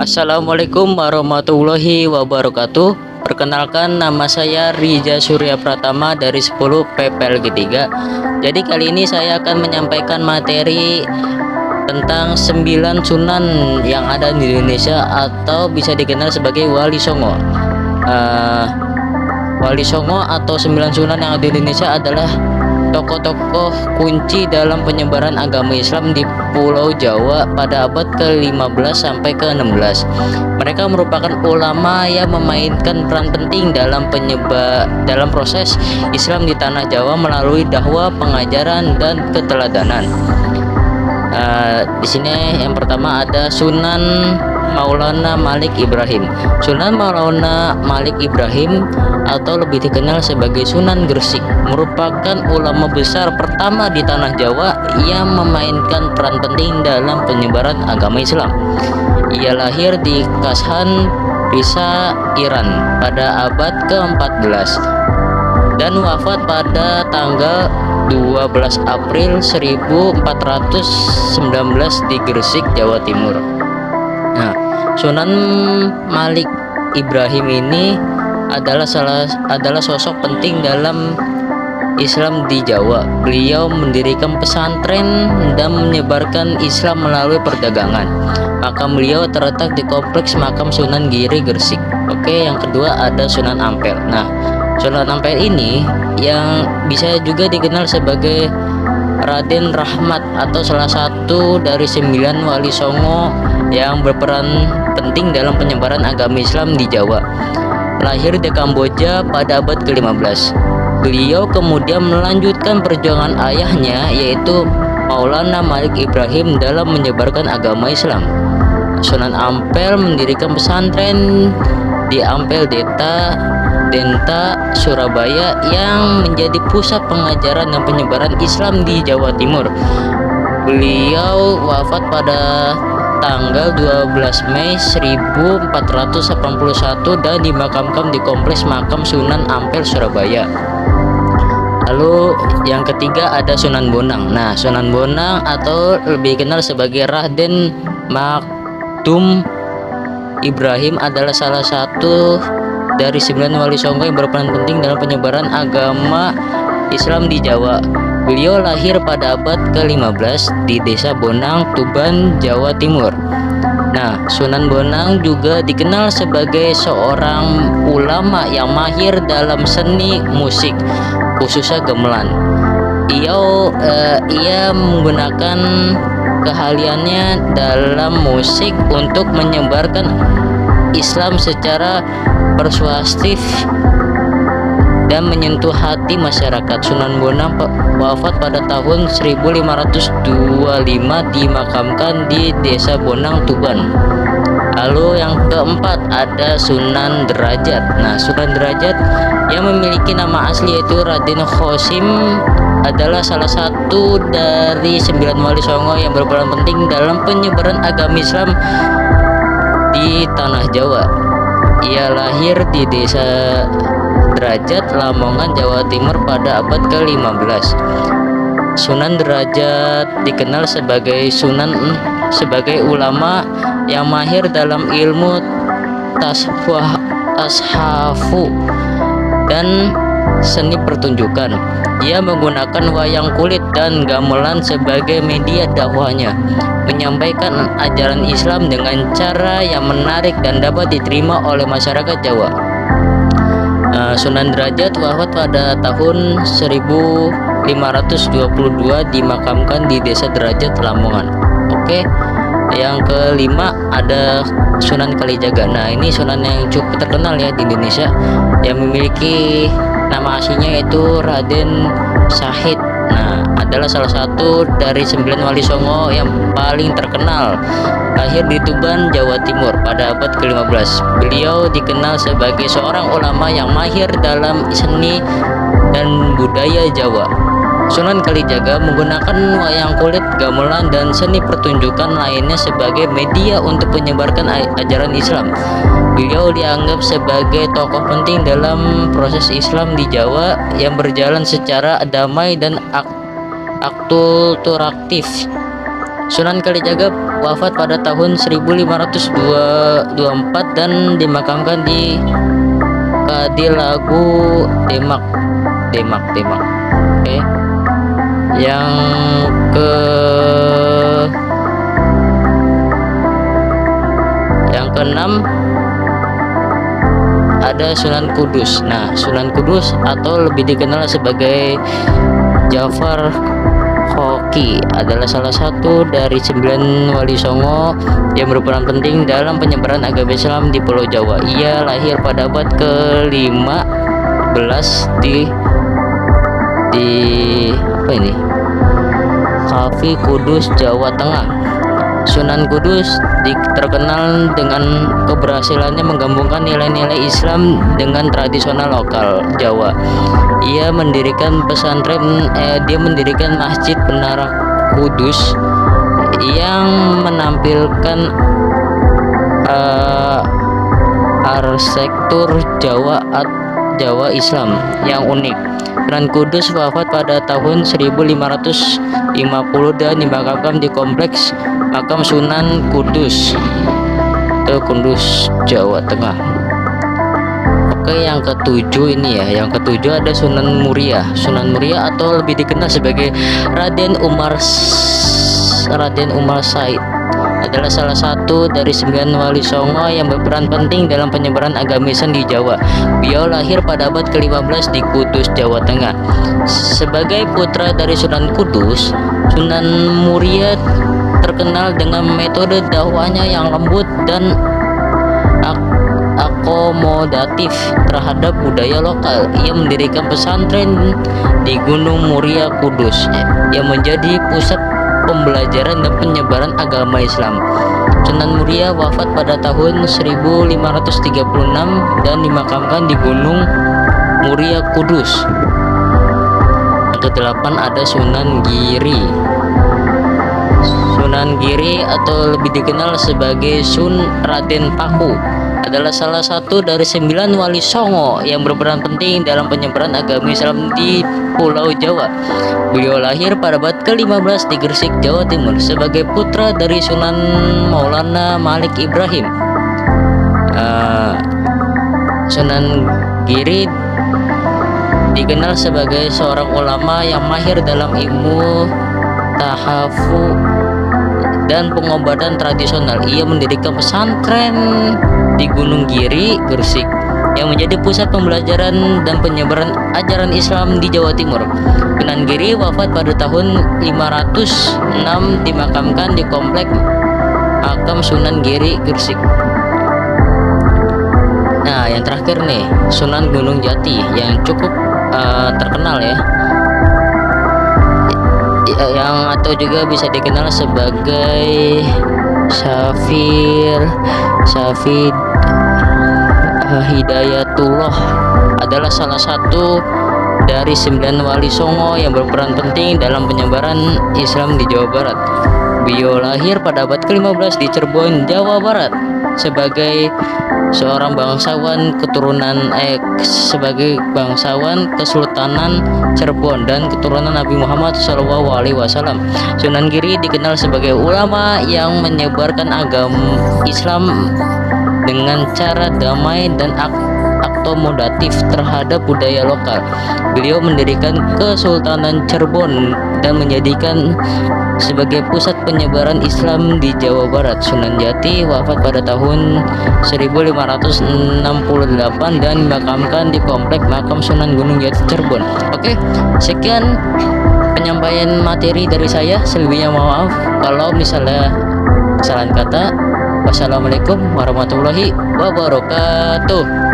Assalamualaikum warahmatullahi wabarakatuh. Perkenalkan, nama saya Riza Surya Pratama dari 10 PPLG 3. Jadi kali ini saya akan menyampaikan materi tentang 9 sunan yang ada di Indonesia atau bisa dikenal sebagai Wali Songo. Wali Songo atau 9 sunan yang ada di Indonesia adalah tokoh-tokoh kunci dalam penyebaran agama Islam di Pulau Jawa pada abad ke-15 sampai ke-16. Mereka merupakan ulama yang memainkan peran penting dalam proses Islam di tanah Jawa melalui dakwah, pengajaran, dan keteladanan. Di sini yang pertama ada Sunan Maulana Malik Ibrahim. Sunan Maulana Malik Ibrahim atau lebih dikenal sebagai Sunan Gresik merupakan ulama besar pertama di tanah Jawa yang memainkan peran penting dalam penyebaran agama Islam. Ia lahir di Kashan, Risa, Iran pada abad ke-14 dan wafat pada tanggal 12 April 1419 di Gresik, Jawa Timur. Nah, Sunan Malik Ibrahim ini adalah sosok penting dalam Islam di Jawa. Beliau mendirikan pesantren dan menyebarkan Islam melalui perdagangan. Makam beliau terletak di kompleks makam Sunan Giri, Gresik. Oke, yang kedua ada Sunan Ampel. Nah, Sunan Ampel ini yang bisa juga dikenal sebagai Raden Rahmat atau salah satu dari 9 wali Songo yang berperan penting dalam penyebaran agama Islam di Jawa. Lahir di Kamboja pada abad ke-15. Beliau kemudian melanjutkan perjuangan ayahnya yaitu Maulana Malik Ibrahim dalam menyebarkan agama Islam. Sunan Ampel mendirikan pesantren di Ampel Denta, Surabaya yang menjadi pusat pengajaran dan penyebaran Islam di Jawa Timur. Beliau wafat pada tanggal 12 Mei 1481 dan dimakamkan di kompleks makam Sunan Ampel, Surabaya. Lalu yang ketiga ada Sunan Bonang. Nah, Sunan Bonang atau lebih dikenal sebagai Raden Maktum Ibrahim adalah salah satu dari 9 wali Songo yang berperan penting dalam penyebaran agama Islam di Jawa. Beliau lahir pada abad ke-15 di Desa Bonang, Tuban, Jawa Timur. Nah, Sunan Bonang juga dikenal sebagai seorang ulama yang mahir dalam seni musik, khususnya gamelan. Ia menggunakan keahliannya dalam musik untuk menyebarkan Islam secara persuasif dan menyentuh hati masyarakat. Sunan Bonang wafat pada tahun 1525 dimakamkan di Desa Bonang, Tuban. Lalu yang keempat ada Sunan Derajat. Nah, Sunan Derajat yang memiliki nama asli yaitu Raden Khosim adalah salah satu dari 9 wali Songo yang berperan penting dalam penyebaran agama Islam di tanah Jawa. Ia lahir di Desa Derajat, Lamongan, Jawa Timur pada abad ke-15. Sunan Derajat dikenal sebagai sebagai ulama yang mahir dalam ilmu tashafu dan seni pertunjukan. Ia menggunakan wayang kulit dan gamelan sebagai media dakwahnya, menyampaikan ajaran Islam dengan cara yang menarik dan dapat diterima oleh masyarakat Jawa. Sunan Derajat wafat pada tahun 1522 dimakamkan di Desa Derajat, Lamongan. Oke, yang kelima ada Sunan Kalijaga. Nah, ini sunan yang cukup terkenal ya di Indonesia yang memiliki nama aslinya yaitu Raden Syahid. Nah, adalah salah satu dari 9 wali Songo yang paling terkenal. Lahir di Tuban, Jawa Timur pada abad ke-15. Beliau dikenal sebagai seorang ulama yang mahir dalam seni dan budaya Jawa. Sunan Kalijaga menggunakan wayang kulit, gamelan, dan seni pertunjukan lainnya sebagai media untuk menyebarkan ajaran Islam. Beliau dianggap sebagai tokoh penting dalam proses Islam di Jawa yang berjalan secara damai dan akulturatif. Sunan Kalijaga wafat pada tahun 1524 dan dimakamkan di Kadilagu, Demak. Oke. Yang keenam ada Sunan Kudus. Nah, Sunan Kudus atau lebih dikenal sebagai Jafar Hoki adalah salah satu dari 9 wali songo yang berperan penting dalam penyebaran agama Islam di Pulau Jawa. Ia lahir pada abad ke-15 di apa ini? Kafi, Kudus, Jawa Tengah. Sunan Kudus terkenal dengan keberhasilannya menggabungkan nilai-nilai Islam dengan tradisional lokal Jawa. Dia mendirikan Masjid Menara Kudus yang menampilkan arsitektur Jawa Islam yang unik. Sunan Kudus wafat pada tahun 1550 dan dimakamkan di kompleks makam Sunan Kudus, Kudus, Jawa Tengah. Oke, yang ketujuh ini ya. Yang ketujuh ada Sunan Muria. Sunan Muria atau lebih dikenal sebagai Raden Umar Said adalah salah satu dari 9 wali songo yang berperan penting dalam penyebaran agama Islam di Jawa. Beliau lahir pada abad ke-15 di Kudus, Jawa Tengah. Sebagai putra dari Sunan Kudus, Sunan Muria terkenal dengan metode dakwahnya yang lembut dan akomodatif terhadap budaya lokal. Ia mendirikan pesantren di Gunung Muria, Kudus, yang menjadi pusat pembelajaran dan penyebaran agama Islam. Sunan Muria wafat pada tahun 1536 dan dimakamkan di Gunung Muria, Kudus. Yang kedelapan ada Sunan Giri. Sunan Giri atau lebih dikenal sebagai Sun Raden Paku adalah salah satu dari 9 wali songo yang berperan penting dalam penyebaran agama Islam di Pulau Jawa. Beliau lahir pada abad ke-15 di Gresik, Jawa Timur sebagai putra dari Sunan Maulana Malik Ibrahim. Sunan Giri dikenal sebagai seorang ulama yang mahir dalam ilmu tahafu dan pengobatan tradisional. Ia mendirikan pesantren di Gunung Giri, Gresik, yang menjadi pusat pembelajaran dan penyebaran ajaran Islam di Jawa Timur. Sunan Giri wafat pada tahun 506, dimakamkan di komplek makam Sunan Giri, Gresik. Nah, yang terakhir nih, Sunan Gunung Jati yang cukup terkenal ya, yang atau juga bisa dikenal sebagai Syafid Hidayatullah adalah salah satu dari 9 wali songo yang berperan penting dalam penyebaran Islam di Jawa Barat. Beliau lahir pada abad ke-15 di Cirebon, Jawa Barat sebagai seorang bangsawan Kesultanan Cirebon dan keturunan Nabi Muhammad SAW. Sunan Giri dikenal sebagai ulama yang menyebarkan agama Islam dengan cara damai dan akomodatif terhadap budaya lokal. Beliau mendirikan Kesultanan Cirebon dan menjadikan sebagai pusat penyebaran Islam di Jawa Barat. Sunan Jati wafat pada tahun 1568 dan dimakamkan di komplek makam Sunan Gunung Jati, Cirebon. Oke, sekian penyampaian materi dari saya. Selebihnya maaf kalau misalnya kesalahan kata. Wassalamualaikum warahmatullahi wabarakatuh.